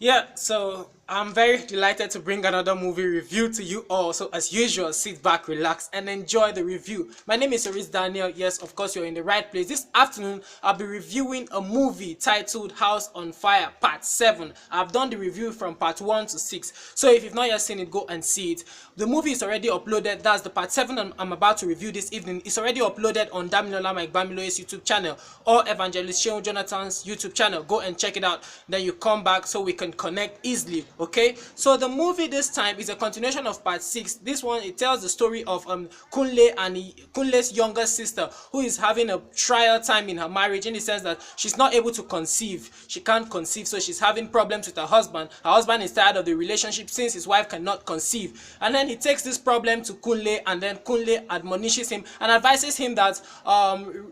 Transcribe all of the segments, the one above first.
Yeah, so I'm very delighted to bring another movie review to you all. So as usual, sit back, relax, and enjoy the review. My name is Oris Daniel. Yes, of course, you're in the right place. This afternoon, I'll be reviewing a movie titled House on Fire Part 7. I've done the review from Part 1 to 6. So if you've not yet seen it, go and see it. The movie is already uploaded. That's the Part 7 I'm about to review this evening. It's already uploaded on Damilola Mike Bamiloye's YouTube channel or Evangelist Sheon Jonathan's YouTube channel. Go and check it out. Then you come back so we can connect easily. Okay, so the movie this time is a continuation of Part 6. This one, it tells the story of Kunle and Kunle's younger sister, who is having a trial time in her marriage, in the sense that she's not able to conceive. She can't conceive, so she's having problems with her husband. Her husband is tired of the relationship since his wife cannot conceive, and then he takes this problem to Kunle, and then Kunle admonishes him and advises him that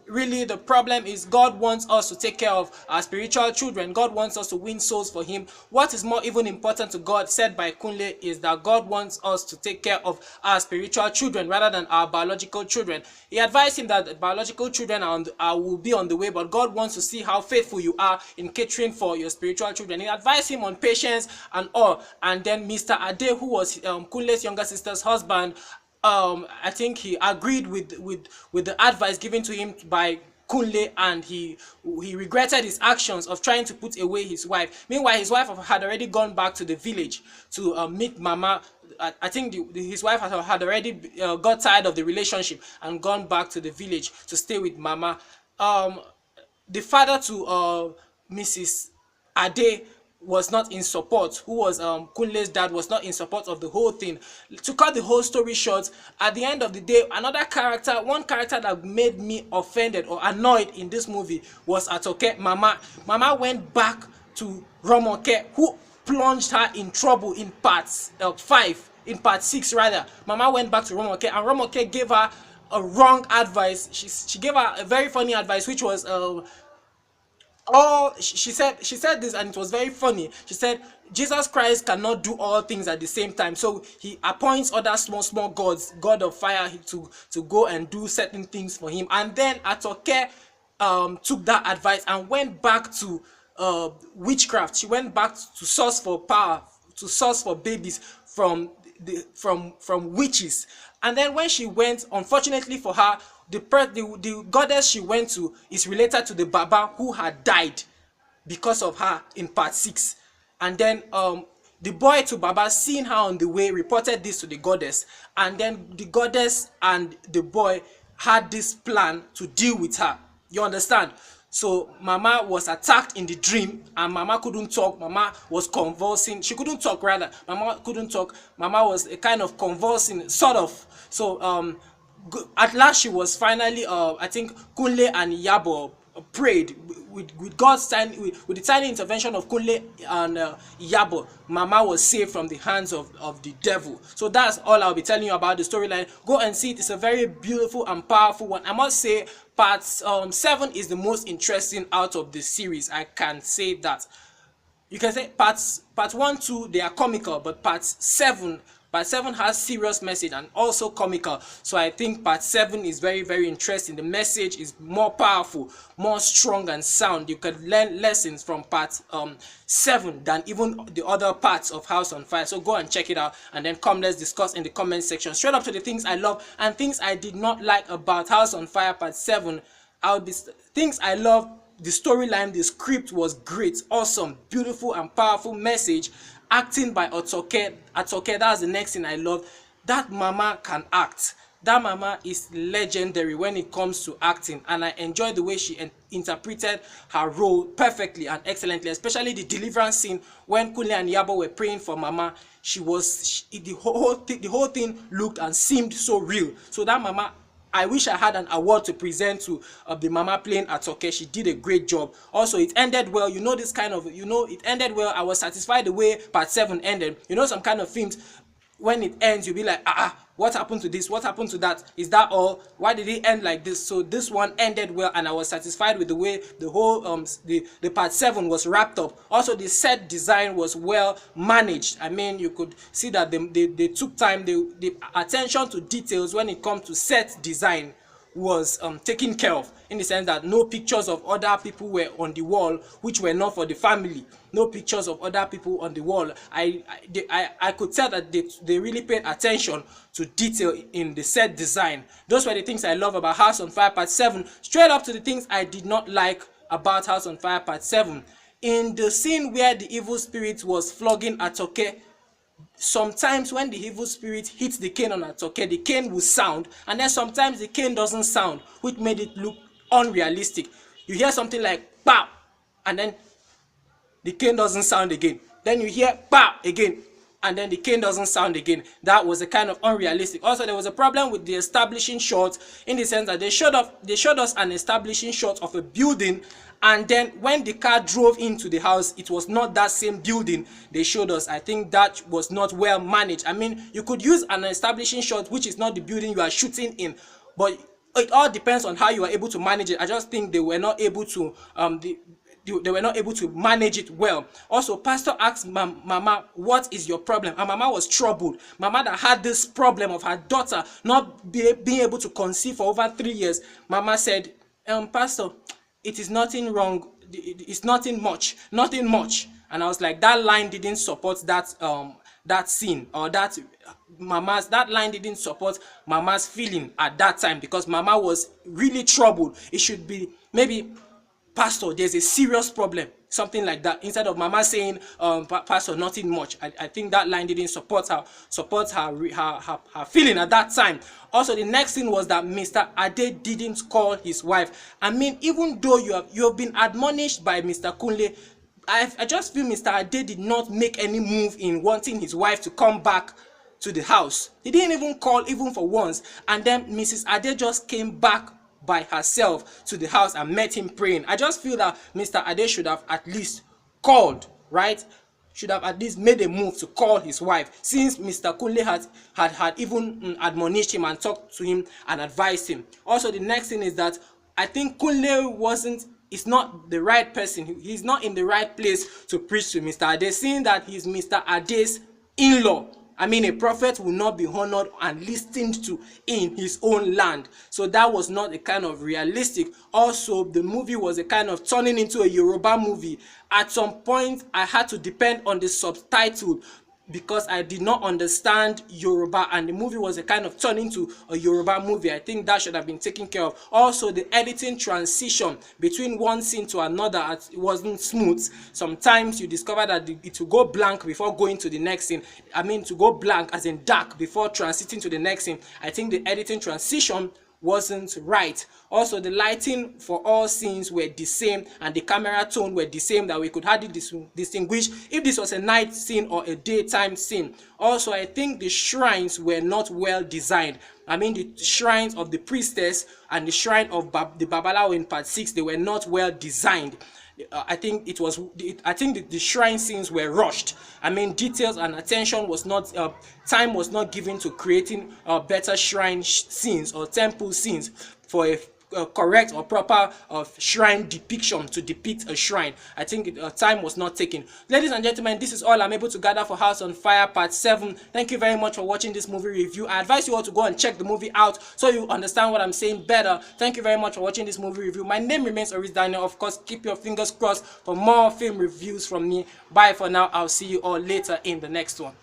really the problem is God wants us to take care of our spiritual children. God wants us to win souls for him. What is more even important to God, said by Kunle, is that God wants us to take care of our spiritual children rather than our biological children. He advised him that biological children will be on the way, but God wants to see how faithful you are in catering for your spiritual children. He advised him on patience and all. And then Mr. Ade, who was Kunle's younger sister's husband, I think he agreed with the advice given to him by Kunle, and he regretted his actions of trying to put away his wife. Meanwhile, his wife had already gone back to the village to meet Mama. I think his wife had already got tired of the relationship and gone back to the village to stay with Mama. The father to Mrs. Ade was not in support, who was Kunle's dad, was not in support of the whole thing. To cut the whole story short, at the end of the day, one character that made me offended or annoyed in this movie was Atoke. Mama went back to Romoke, who plunged her in trouble in part 5, in part 6 rather. Mama went back to Romoke, and Romoke gave her a wrong advice. She gave her a very funny advice, which was she said this, and it was very funny. She said Jesus Christ cannot do all things at the same time, so he appoints other small gods, god of fire, to go and do certain things for him. And then Atoke took that advice and went back to witchcraft. She went back to source for power, to source for babies from witches. And then when she went, unfortunately for her, the goddess she went to is related to the Baba who had died because of her in part 6. And then the boy to Baba, seeing her on the way, reported this to the goddess, and then the goddess and the boy had this plan to deal with her. You understand? So Mama was attacked in the dream, and Mama couldn't talk. Mama was convulsing. She couldn't talk rather. Mama couldn't talk. Mama was a kind of convulsing, sort of. So at last she was finally I think Kunle and Yabo prayed with God's tiny, with the tiny intervention of Kunle and Yabo. Mama was saved from the hands of the devil. So that's all I'll be telling you about the storyline. Go and see it. It's a very beautiful and powerful one. I must say part 7 is the most interesting out of the series. I can say that. You can say part 1, 2, they are comical, but part 7 has serious message and also comical. So I think part 7 is very, very interesting. The message is more powerful, more strong and sound. You can learn lessons from part 7 than even the other parts of House on Fire. So go and check it out, and then let's discuss in the comment section. Straight up to the things I love and things I did not like about House on Fire part 7. Things I love: the storyline, the script was great, awesome, beautiful and powerful message. Acting by Atoke, that's the next thing I love. That Mama can act. That Mama is legendary when it comes to acting, and I enjoyed the way she interpreted her role perfectly and excellently, especially the deliverance scene when Kunle and Yabo were praying for Mama. The whole thing looked and seemed so real. So that Mama, I wish I had an award to present to the Mama playing Atoke. She did a great job. Also, it ended well. It ended well. I was satisfied the way part 7 ended. Some kind of films, when it ends, you'll be like, what happened to this? What happened to that? Is that all? Why did it end like this? So this one ended well, and I was satisfied with the way the whole the part 7 was wrapped up. Also, the set design was well managed. I mean, you could see that they took time. The attention to details when it comes to set design was taken care of, in the sense that no pictures of other people were on the wall which were not for the family. No pictures of other people on the wall. I could tell that they really paid attention to detail in the set design. Those were the things I love about House on Fire Part 7. Straight up to the things I did not like about House on Fire Part 7. In the scene where the evil spirit was flogging Atoke, sometimes when the evil spirit hits the cane on Atoke, the cane will sound, and then sometimes the cane doesn't sound, which made it look unrealistic. You hear something like "pow," and then the cane doesn't sound again. Then you hear "pow" again, and then the cane doesn't sound again. That was a kind of unrealistic. Also, there was a problem with the establishing shot, in the sense that they showed us an establishing shot of a building, and then when the car drove into the house, it was not that same building they showed us. I think that was not well managed. I mean, you could use an establishing shot which is not the building you are shooting in, but it all depends on how you are able to manage it. I just think they were not able to they were not able to manage it well. Also, Pastor asked Mama, what is your problem? And Mama was troubled. Mama that had this problem of her daughter not being able to conceive for over 3 years. Mama said, Pastor, it is nothing wrong. It's nothing much. Nothing much. And I was like, that line didn't support that scene, or that line didn't support Mama's feeling at that time, because Mama was really troubled. It should be maybe, Pastor, there's a serious problem, something like that, instead of Mama saying, Pastor, nothing much. I think that line didn't support her feeling at that time. Also, the next thing was that Mr. Ade didn't call his wife. I mean, even though you have been admonished by Mr. Kunle, I just feel Mr. Ade did not make any move in wanting his wife to come back to the house. He didn't even call, even for once. And then Mrs. Ade just came back by herself to the house and met him praying. I just feel that Mr. Ade should have at least called, right? Should have at least made a move to call his wife, since Mr. Kunle had even admonished him and talked to him and advised him. Also, the next thing is that I think Kunle is not the right person. He's not in the right place to preach to Mr. Ade, seeing that he's Mr. Ade's in-law. I mean, a prophet will not be honored and listened to in his own land. So that was not a kind of realistic. Also, the movie was a kind of turning into a Yoruba movie. At some point, I had to depend on the subtitle because I did not understand Yoruba, and the movie was a kind of turning to a Yoruba movie. I think that should have been taken care of. Also, the editing transition between one scene to another, it wasn't smooth. Sometimes you discover that it will go blank before going to the next scene. I mean, to go blank as in dark before transiting to the next scene. I think the editing transition wasn't right. Also, the lighting for all scenes were the same, and the camera tone were the same, that we could hardly distinguish if this was a night scene or a daytime scene. Also, I think the shrines were not well designed. I mean, the shrines of the priestess and the shrine of the Babalawo in part 6, they were not well designed. I think the shrine scenes were rushed. I mean, details and attention was not, time was not given to creating better shrine scenes or temple scenes for a correct or proper shrine depiction to depict a shrine. I think time was not taken. Ladies and gentlemen, this is all I'm able to gather for House on Fire Part 7. Thank you very much for watching this movie review. I advise you all to go and check the movie out so you understand what I'm saying better. Thank you very much for watching this movie review. My name remains Oris Daniel. Of course, keep your fingers crossed for more film reviews from me. Bye for now. I'll see you all later in the next one.